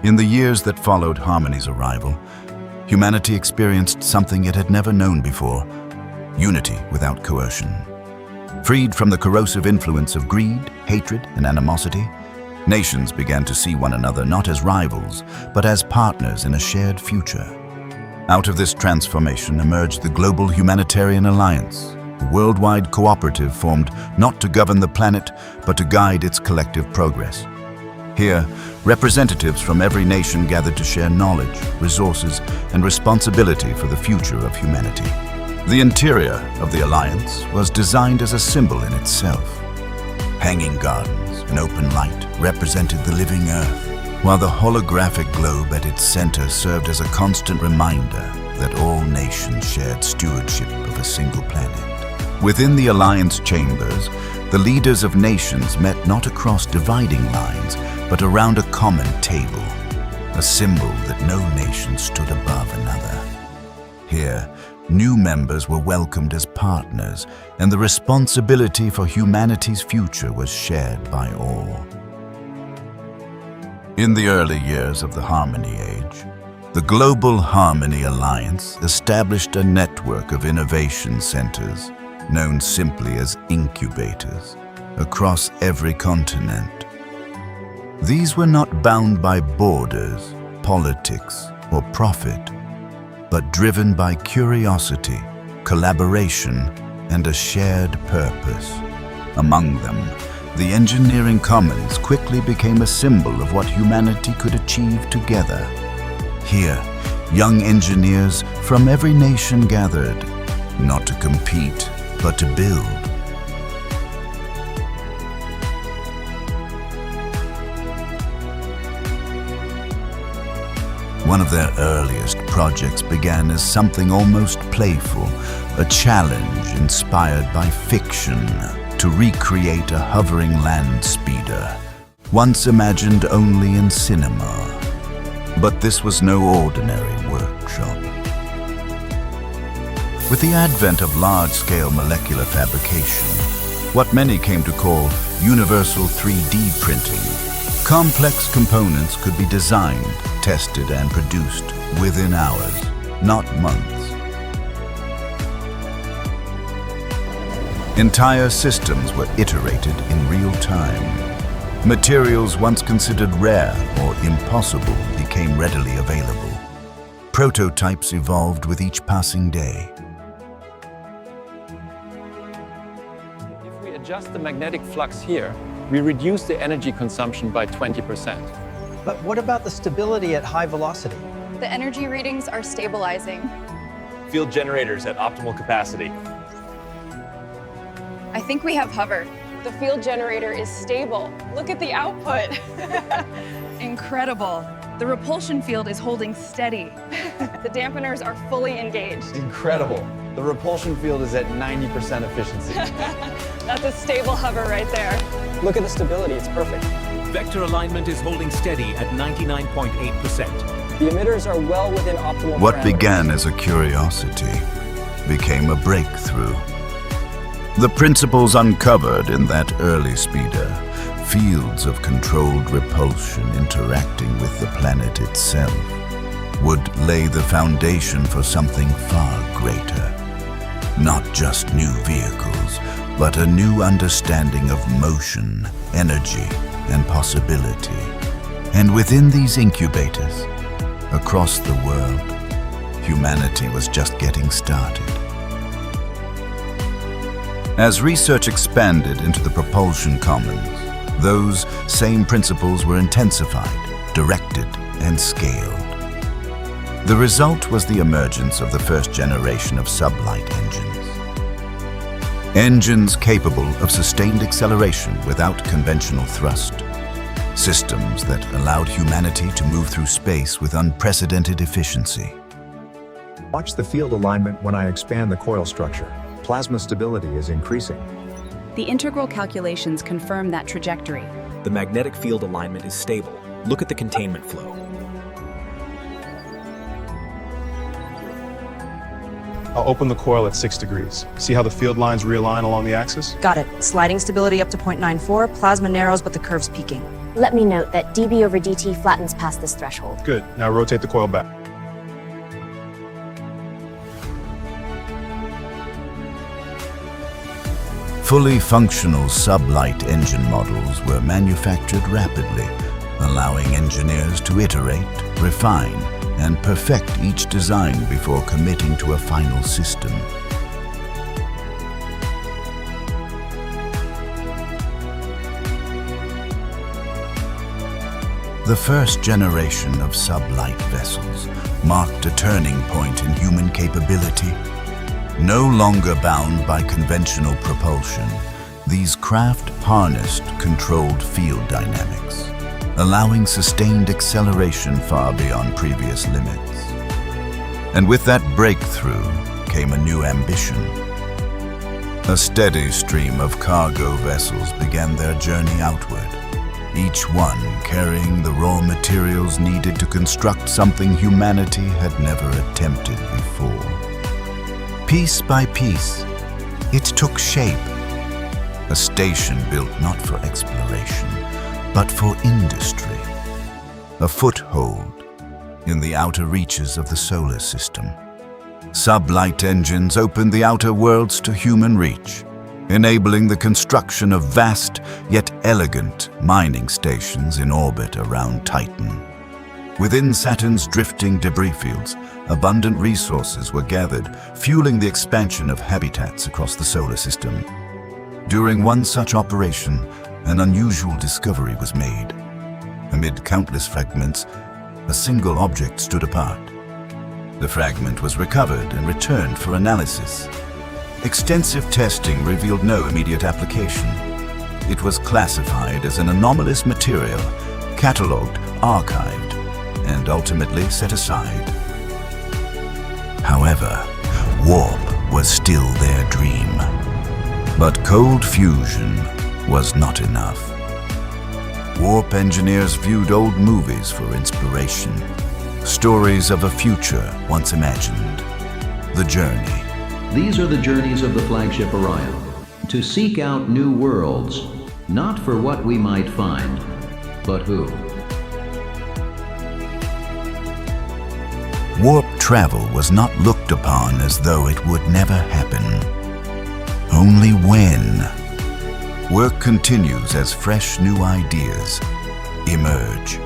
In the years that followed Harmony's arrival, humanity experienced something it had never known before: unity without coercion. Freed from the corrosive influence of greed, hatred, and animosity, nations began to see one another not as rivals, but as partners in a shared future. Out of this transformation emerged the Global Humanitarian Alliance, a worldwide cooperative formed not to govern the planet, but to guide its collective progress. Here, representatives from every nation gathered to share knowledge, resources, and responsibility for the future of humanity. The interior of the Alliance was designed as a symbol in itself. Hanging gardens and open light represented the living Earth, while the holographic globe at its center served as a constant reminder that all nations shared stewardship of a single planet. Within the Alliance chambers, the leaders of nations met not across dividing lines, but around a common table, a symbol that no nation stood above another. Here, new members were welcomed as partners, and the responsibility for humanity's future was shared by all. In the early years of the Harmony Age, the Global Harmony Alliance established a network of innovation centers, known simply as incubators, across every continent. These were not bound by borders, politics, or profit, but driven by curiosity, collaboration, and a shared purpose. Among them, the engineering commons quickly became a symbol of what humanity could achieve together. Here, young engineers from every nation gathered, not to compete, but to build. One of their earliest projects began as something almost playful, a challenge inspired by fiction to recreate a hovering land speeder, once imagined only in cinema. But this was no ordinary workshop. With the advent of large-scale molecular fabrication, what many came to call universal 3D printing, complex components could be designed, tested, and produced within hours, not months. Entire systems were iterated in real time. Materials once considered rare or impossible became readily available. Prototypes evolved with each passing day. If we adjust the magnetic flux here, we reduce the energy consumption by 20%. But what about the stability at high velocity? The energy readings are stabilizing. Field generators at optimal capacity. I think we have hover. The field generator is stable. Look at the output. Incredible. The repulsion field is holding steady. The dampeners are fully engaged. Incredible. The repulsion field is at 90% efficiency. That's a stable hover right there. Look at the stability, it's perfect. Vector alignment is holding steady at 99.8%. The emitters are well within optimal What parameters. began as a curiosity became a breakthrough. The principles uncovered in that early speeder, fields of controlled repulsion interacting with the planet itself, would lay the foundation for something far greater. Not just new vehicles, but a new understanding of motion, energy, and possibility. And within these incubators, across the world, humanity was just getting started. As research expanded into the propulsion commons, those same principles were intensified, directed, and scaled. The result was the emergence of the first generation of sublight engines. Engines capable of sustained acceleration without conventional thrust. Systems that allowed humanity to move through space with unprecedented efficiency. Watch the field alignment when I expand the coil structure. Plasma stability is increasing. The integral calculations confirm that trajectory. The magnetic field alignment is stable. Look at the containment flow. I'll open the coil at 6 degrees. See how the field lines realign along the axis? Got it. Sliding stability up to 0.94, plasma narrows but the curve's peaking. Let me note that dB over dt flattens past this threshold. Good. Now rotate the coil back. Fully functional sublight engine models were manufactured rapidly, allowing engineers to iterate, refine, and perfect each design before committing to a final system. The first generation of sublight vessels marked a turning point in human capability. No longer bound by conventional propulsion, these craft harnessed controlled field dynamics, allowing sustained acceleration far beyond previous limits. And with that breakthrough came a new ambition. A steady stream of cargo vessels began their journey outward, each one carrying the raw materials needed to construct something humanity had never attempted before. Piece by piece, it took shape. A station built not for exploration, but for industry. A foothold in the outer reaches of the solar system. Sublight engines opened the outer worlds to human reach, enabling the construction of vast yet elegant mining stations in orbit around Titan. Within Saturn's drifting debris fields, abundant resources were gathered, fueling the expansion of habitats across the solar system. During one such operation, an unusual discovery was made. Amid countless fragments, a single object stood apart. The fragment was recovered and returned for analysis. Extensive testing revealed no immediate application. It was classified as an anomalous material, catalogued, archived, and ultimately set aside. However, warp was still their dream. But cold fusion was not enough. Warp engineers viewed old movies for inspiration, stories of a future once imagined. The journey. These are the journeys of the flagship Orion, to seek out new worlds, not for what we might find, but who. Warp travel was not looked upon as though it would never happen. Only when. Work continues as fresh new ideas emerge.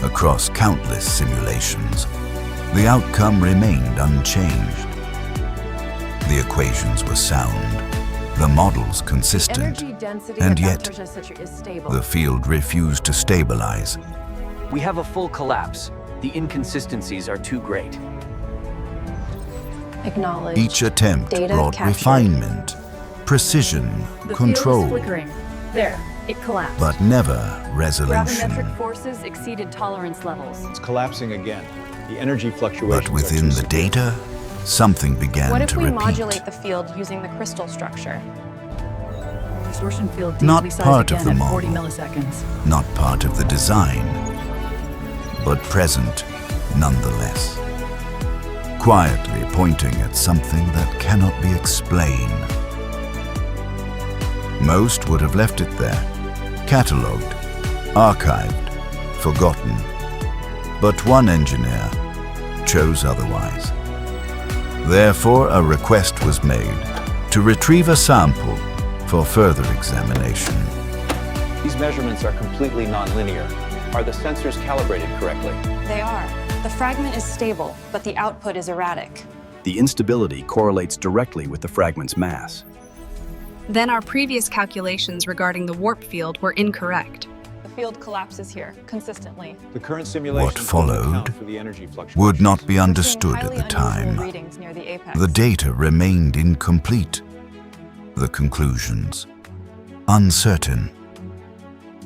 Across countless simulations, the outcome remained unchanged. The equations were sound, the models consistent, and yet the field refused to stabilize. We have a full collapse. The inconsistencies are too great. Acknowledge. Each attempt Data brought captured. refinement, precision, control, The field is flickering. There, it collapsed. but never resolution. Gravimetric forces exceeded tolerance levels. It's collapsing again. The energy fluctuations But within the data, something began What if to we repeat. modulate the field using the crystal structure? Distortion field Not deeply part sized of again the at 40 model. milliseconds. Not part of the design, but present nonetheless. Quietly pointing at something that cannot be explained. Most would have left it there, catalogued, archived, forgotten. But one engineer chose otherwise. Therefore, a request was made to retrieve a sample for further examination. These measurements are completely nonlinear. Are the sensors calibrated correctly? They are. The fragment is stable, but the output is erratic. The instability correlates directly with the fragment's mass. Then our previous calculations regarding the warp field were incorrect. The field collapses here, consistently. The current simulation What followed for the energy fluctuations. would not be We're seeing understood at highly the time. unusual readings near the apex. The data remained incomplete. The conclusions uncertain.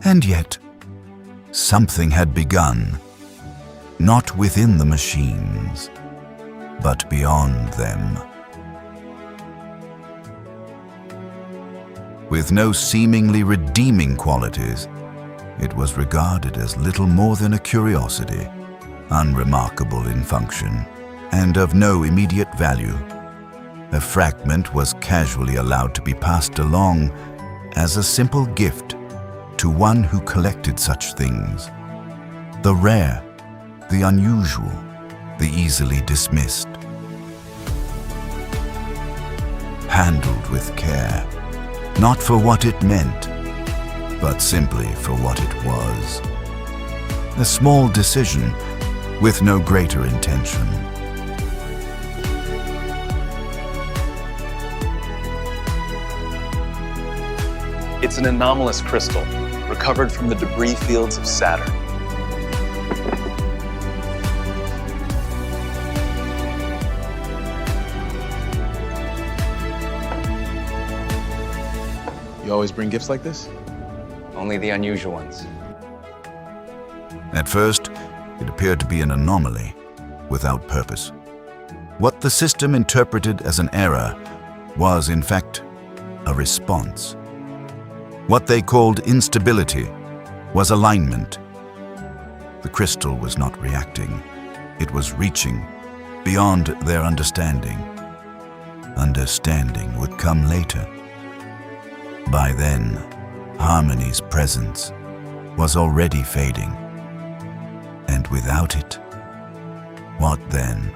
And yet, something had begun, not within the machines, but beyond them. With no seemingly redeeming qualities, it was regarded as little more than a curiosity, unremarkable in function, and of no immediate value. a fragment was casually allowed to be passed along as a simple gift to one who collected such things. The rare, the unusual, the easily dismissed. Handled with care, not for what it meant, but simply for what it was. A small decision with no greater intention. It's an anomalous crystal, recovered from the debris fields of Saturn. You always bring gifts like this? Only the unusual ones. At first, it appeared to be an anomaly, without purpose. What the system interpreted as an error was, in fact, a response. What they called instability was alignment. The crystal was not reacting. It was reaching beyond their understanding. Understanding would come later. By then, harmony's presence was already fading. And without it, what then?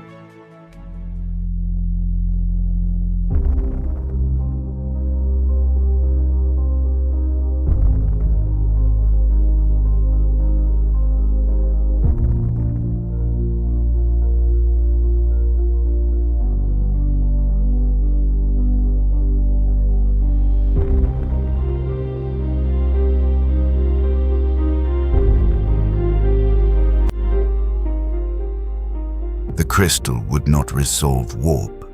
The crystal would not resolve warp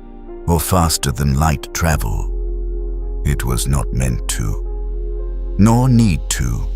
or faster than light travel. It was not meant to, nor need to.